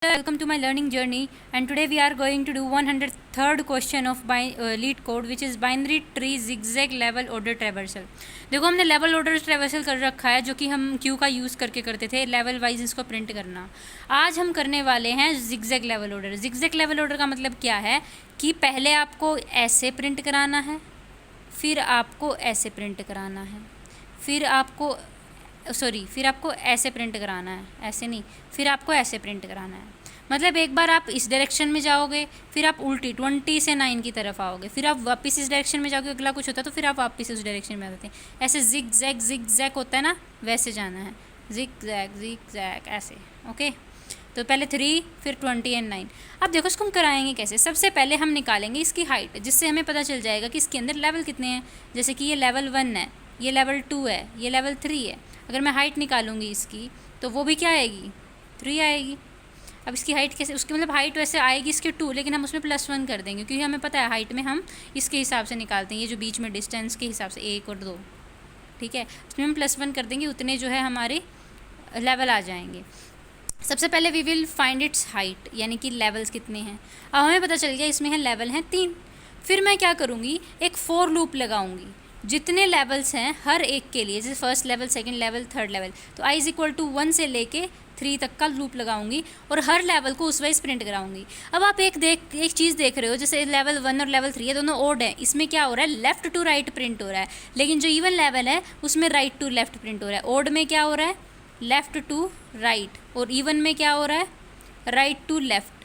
welcome to my learning journey, and today we are going to do 103rd question of lead code, which is binary tree zigzag level order traversal. देखो हमने level order traversal कर रखा है जो कि हम Q का use करके करते थे लेवल वाइज इसको प्रिंट करना। आज हम करने वाले हैं zigzag level order. Zigzag level order का मतलब क्या है कि पहले आपको ऐसे प्रिंट कराना है, फिर आपको ऐसे प्रिंट कराना है, फिर आपको ऐसे प्रिंट कराना है, ऐसे नहीं, फिर आपको ऐसे प्रिंट कराना है। मतलब एक बार आप इस डायरेक्शन में जाओगे, फिर आप उल्टी 20 से 9 की तरफ आओगे, फिर आप वापस इस डायरेक्शन में जाओगे, अगला कुछ होता है तो फिर आप वापस उस डायरेक्शन में आ जाते हैं। ऐसे जिग जैग होता है ना, वैसे जाना है, जिग जैग ऐसे। ओके, तो पहले 3 फिर 20 एंड 9। अब देखो इसको हम कराएंगे कैसे। सबसे पहले हम निकालेंगे इसकी हाइट, जिससे हमें पता चल जाएगा कि इसके अंदर लेवल कितने हैं। जैसे कि ये लेवल 1 है, ये लेवल 2 है, ये लेवल 3 है। अगर मैं हाइट निकालूंगी इसकी तो वो भी क्या आएगी, 3 आएगी। अब इसकी हाइट कैसे, उसकी मतलब हाइट वैसे आएगी इसकी 2, लेकिन हम उसमें +1 कर देंगे क्योंकि हमें पता है हाइट में हम इसके हिसाब से निकालते हैं, ये जो बीच में डिस्टेंस के हिसाब से 1 और 2, ठीक है, उसमें हम +1 कर देंगे, उतने जो है हमारे लेवल आ जाएंगे। सबसे पहले we will find its height, यानी कि लेवल्स कितने हैं। अब हमें पता चल गया इसमें है लेवल हैं 3। फिर मैं क्या करूँगी, एक फॉर लूप लगाऊंगी। जितने लेवल्स हैं हर एक के लिए, जैसे first level, second level, third level, तो i = 1 से लेके 3 तक का लूप लगाऊंगी और हर लेवल को उस वाइज प्रिंट कराऊंगी। अब आप एक चीज़ देख रहे हो, जैसे लेवल 1 और लेवल 3 है, दोनों ओड है। इसमें क्या हो रहा है, लेफ़्ट टू राइट प्रिंट हो रहा है, लेकिन जो इवन लेवल है उसमें राइट टू लेफ़्ट प्रिंट हो रहा है। ओड में क्या हो रहा है, लेफ़्ट टू राइट, और इवन में क्या हो रहा है, राइट टू लेफ़्ट।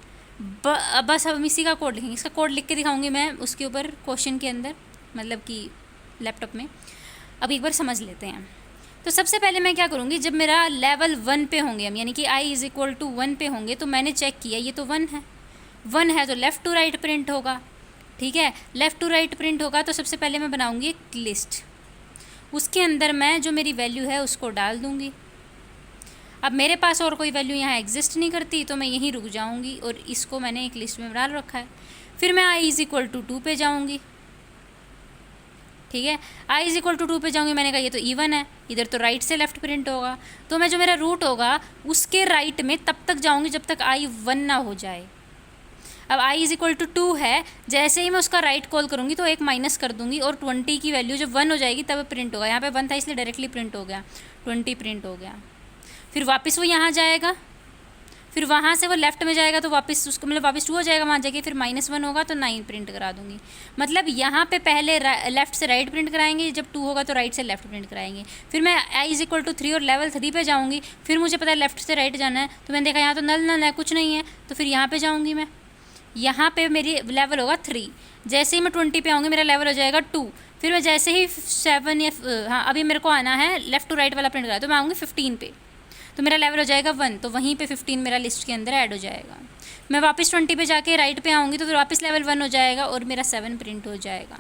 बस हम इसी का कोड लिखेंगे। इसका कोड लिख के दिखाऊंगी मैं उसके ऊपर क्वेश्चन के अंदर, मतलब कि लैपटॉप में। अब एक बार समझ लेते हैं। तो सबसे पहले मैं क्या करूँगी, जब मेरा लेवल 1 पे होंगे हम, यानी कि i = 1 पे होंगे, तो मैंने चेक किया ये तो 1 है तो लेफ़्ट टू राइट प्रिंट होगा, ठीक है। लेफ़्ट टू राइट प्रिंट होगा तो सबसे पहले मैं बनाऊँगी एक लिस्ट, उसके अंदर मैं जो मेरी वैल्यू है उसको डाल दूँगी। अब मेरे पास और कोई वैल्यू यहाँ एग्जिस्ट नहीं करती तो मैं यहीं रुक जाऊँगी और इसको मैंने एक लिस्ट में डाल रखा है। फिर मैं i = 2 पे जाऊँगी, ठीक है। i = 2 पे जाऊँगी, मैंने कहा ये तो इवन है, इधर तो राइट से लेफ़्ट प्रिंट होगा, तो मैं जो मेरा रूट होगा उसके राइट में तब तक जाऊँगी जब तक i 1 ना हो जाए। अब i = 2 है, जैसे ही मैं उसका राइट कॉल करूँगी तो एक माइनस कर दूँगी और 20 की वैल्यू जब 1 हो जाएगी तब प्रिंट होगा। यहाँ पे 1 था इसलिए डायरेक्टली प्रिंट हो गया, 20 प्रिंट हो गया। फिर वापस वो यहाँ जाएगा, फिर वहाँ से वो लेफ़्ट में जाएगा तो वापस उसको मतलब वापस 2 हो जाएगा वहाँ जाके, फिर -1 होगा तो 9 प्रिंट करा दूँगी। मतलब यहाँ पे पहले लेफ़्ट से राइट प्रिंट कराएंगे, जब 2 होगा तो राइट से लेफ़्ट प्रिंट कराएंगे। फिर मैं i = 3 और लेवल 3 पे जाऊँगी, फिर मुझे पता है लेफ़्ट से राइट जाना है, तो मैंने देखा यहाँ तो नल है, कुछ नहीं है, तो फिर यहाँ पर जाऊँगी मैं। यहाँ पर मेरी लेवल होगा 3, जैसे ही मैं 20 पे आऊँगी मेरा लेवल हो जाएगा 2। फिर मैं जैसे ही 7 या हाँ अभी मेरे को आना है लेफ़्ट टू राइट वाला प्रिंट करा, तो मैं आऊँगी 15 पे, तो मेरा लेवल हो जाएगा 1, तो वहीं पे 15 मेरा लिस्ट के अंदर ऐड हो जाएगा। मैं वापस 20 पे जाके राइट पे आऊँगी तो फिर वापस लेवल 1 हो जाएगा और मेरा 7 प्रिंट हो जाएगा।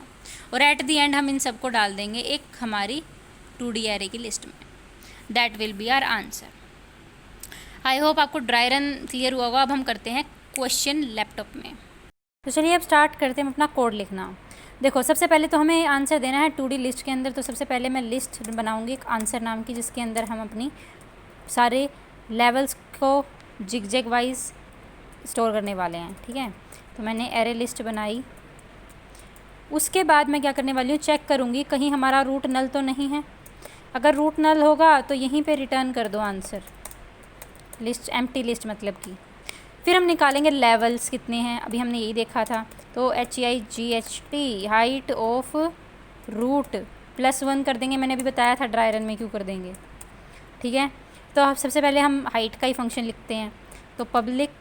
और एट दी एंड हम इन सबको डाल देंगे एक हमारी 2D एरे की लिस्ट में। That will be our answer. I hope आपको ड्राई रन क्लियर हुआ होगा। अब हम करते हैं क्वेश्चन लैपटॉप में। तो चलिए अब स्टार्ट करते हैं अपना कोड लिखना। देखो सबसे पहले तो हमें आंसर देना है 2D लिस्ट के अंदर, तो सबसे पहले मैं लिस्ट बनाऊँगी एक आंसर नाम की, जिसके अंदर हम अपनी सारे लेवल्स को जिगजैग वाइज स्टोर करने वाले हैं, ठीक है। तो मैंने एरे लिस्ट बनाई। उसके बाद मैं क्या करने वाली हूँ, चेक करूँगी कहीं हमारा रूट नल तो नहीं है। अगर रूट नल होगा तो यहीं पे रिटर्न कर दो आंसर, लिस्ट एम्प्टी लिस्ट मतलब की। फिर हम निकालेंगे लेवल्स कितने हैं, अभी हमने यही देखा था, तो HIGHT हाइट ऑफ रूट +1 कर देंगे। मैंने अभी बताया था ड्राई रन में क्यों कर देंगे, ठीक है। तो अब सबसे पहले हम हाइट का ही फंक्शन लिखते हैं, तो public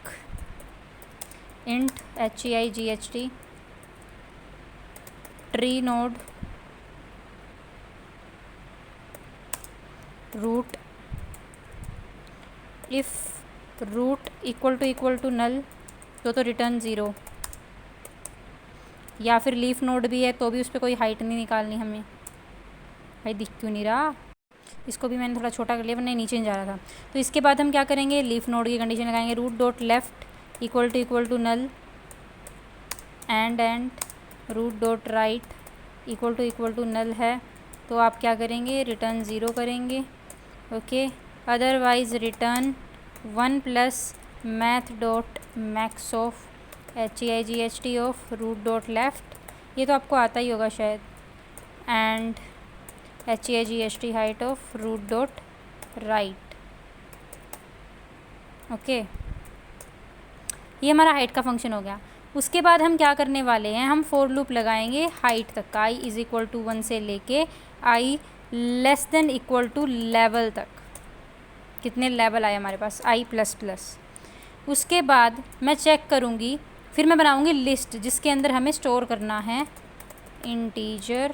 int HIGHT tree node root if root equal to null तो रिटर्न 0, या फिर लीफ नोड भी है तो भी उस पर कोई हाइट नहीं निकालनी हमें। भाई दिख क्यों नहीं रहा, इसको भी मैंने थोड़ा छोटा कर लिया वरना नीचे नहीं जा रहा था। तो इसके बाद हम क्या करेंगे, लीफ नोड की कंडीशन लगाएंगे, root dot left equal to null and root dot right equal to null है, तो आप क्या करेंगे, रिटर्न 0 करेंगे, okay. Otherwise return 1 + math dot max of HEIGHT of root dot left, ये तो आपको आता ही होगा शायद, and HEIGHT height of root dot right. Okay, ये हमारा हाइट का फंक्शन हो गया। उसके बाद हम क्या करने वाले हैं, हम फॉर लूप लगाएंगे हाइट तक का, i = 1 से लेके i <= लेवल तक। कितने लेवल आए हमारे पास, i++। उसके बाद मैं चेक करूँगी, फिर मैं बनाऊँगी लिस्ट जिसके अंदर हमें स्टोर करना है इंटीजर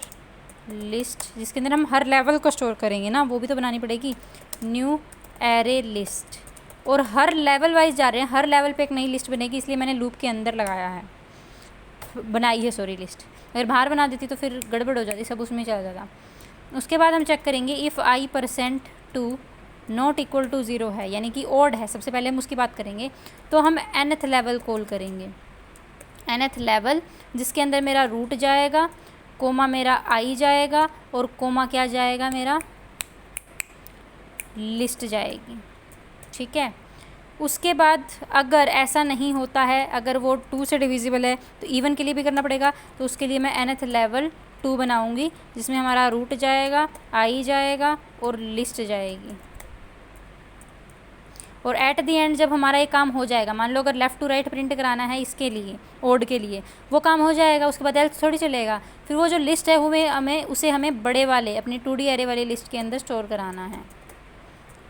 लिस्ट, जिसके अंदर हम हर लेवल को स्टोर करेंगे ना, वो भी तो बनानी पड़ेगी। न्यू एरे लिस्ट, और हर लेवल वाइज जा रहे हैं, हर लेवल पे एक नई लिस्ट बनेगी, इसलिए मैंने लूप के अंदर लगाया है, बनाई है सॉरी लिस्ट। अगर बाहर बना देती तो फिर गड़बड़ हो जाती, सब उसमें चला जाता। उसके बाद हम चेक करेंगे इफ़ i% 2 ≠ 0 है, यानी कि ओड है, सबसे पहले हम उसकी बात करेंगे। तो हम nth लेवल कॉल करेंगे, nth लेवल जिसके अंदर मेरा रूट जाएगा, कोमा मेरा i जाएगा, और कोमा क्या जाएगा, मेरा लिस्ट जाएगी। ठीक है। उसके बाद अगर ऐसा नहीं होता है, अगर वो 2 से डिविजिबल है तो इवन के लिए भी करना पड़ेगा, तो उसके लिए मैं nth लेवल 2 बनाऊंगी, जिसमें हमारा रूट जाएगा, i जाएगा और लिस्ट जाएगी। और एट द एंड जब हमारा ये काम हो जाएगा, मान लो अगर लेफ़्ट टू राइट प्रिंट कराना है इसके लिए, ओड के लिए, वो काम हो जाएगा, उसके बाद एल्स थोड़ी चलेगा, फिर वो जो लिस्ट है वो हमें बड़े वाले अपनी 2D एरे वाली लिस्ट के अंदर स्टोर कराना है।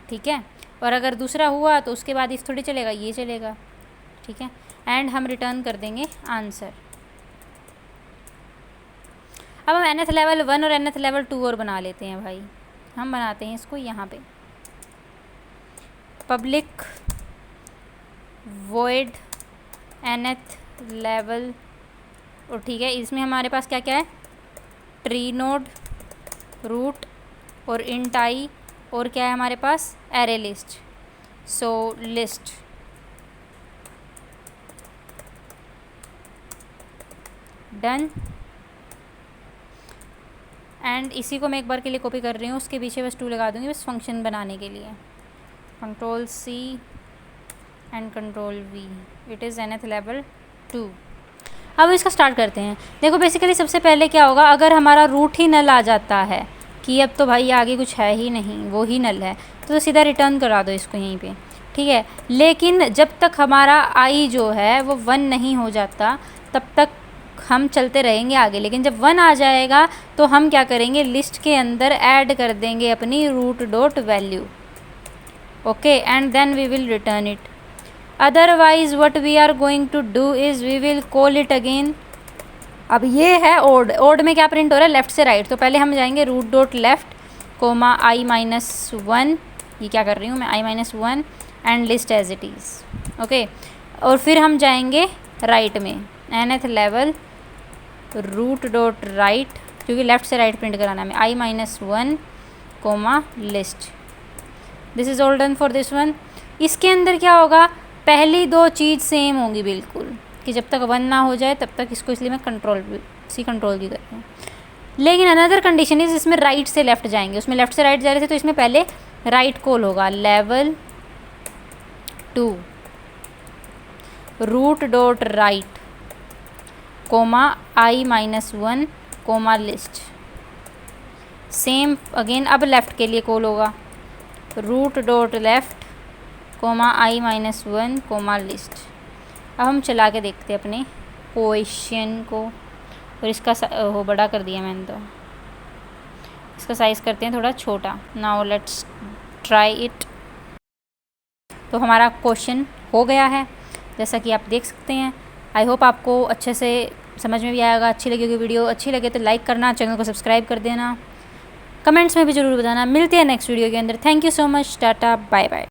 ठीक है। और अगर दूसरा हुआ तो उसके बाद इफ थोड़ी चलेगा, ये चलेगा। ठीक है। एंड हम रिटर्न कर देंगे आंसर। अब हम nth लेवल 1 और nth लेवल 2 और बना लेते हैं भाई। हम बनाते हैं इसको यहाँ पे पब्लिक वॉइड nth लेवल, और ठीक है, इसमें हमारे पास क्या क्या है, ट्री नोड, रूट और इंट i, और क्या है हमारे पास, array list. So list done. And इसी को मैं एक बार के लिए कॉपी कर रही हूँ, उसके पीछे बस 2 लगा दूँगी, बस फंक्शन बनाने के लिए। Ctrl+C and Ctrl+V, it is nth level 2। अब इसका स्टार्ट करते हैं। देखो बेसिकली सबसे पहले क्या होगा, अगर हमारा रूट ही नल आ जाता है कि अब तो भाई आगे कुछ है ही नहीं, वो ही नल है, तो सीधा रिटर्न करा दो इसको यहीं पे। ठीक है। लेकिन जब तक हमारा i जो है वो 1 नहीं हो जाता तब तक हम चलते रहेंगे आगे, लेकिन जब 1 आ जाएगा तो हम क्या करेंगे, लिस्ट के अंदर ऐड कर देंगे अपनी root dot value. Okay, and then we will return it. Otherwise what we are going to do is we will call it again. अब ये है ओड, ओड में क्या प्रिंट हो रहा है, लेफ़्ट से राइट, तो पहले हम जाएंगे root dot left comma i-1, ये क्या कर रही हूँ मैं, i-1 and list as it is. Okay, और फिर हम जाएंगे राइट में, nth level root dot right, क्योंकि लेफ़्ट से राइट प्रिंट कराना है, i-1 comma list. This is all done for this one. इसके अंदर क्या होगा, पहली 2 चीज़ सेम होंगी बिल्कुल, कि जब तक 1 ना हो जाए तब तक इसको, इसलिए मैं कंट्रोल की कर रही हूँ। लेकिन अनदर कंडीशन इज, इसमें राइट से लेफ़्ट जाएंगे, उसमें लेफ़्ट से राइट जा रहे थे तो इसमें पहले राइट कॉल होगा, level 2 root dot right comma i-1 comma list. Same again अब लेफ़्ट के लिए कॉल होगा, root dot left comma i-1 comma list. अब हम चला के देखते हैं अपने क्वेश्चन को, और इसका वो बड़ा कर दिया मैंने, तो इसका साइज़ करते हैं थोड़ा छोटा। Now let's try it. तो हमारा क्वेश्चन हो गया है, जैसा कि आप देख सकते हैं। आई होप आपको अच्छे से समझ में भी आएगा। अच्छी लगेगी वीडियो, अच्छी लगे तो लाइक करना, चैनल को सब्सक्राइब कर देना, कमेंट्स में भी ज़रूर बताना। मिलते हैं नेक्स्ट वीडियो के अंदर। Thank you so much, tata, bye bye.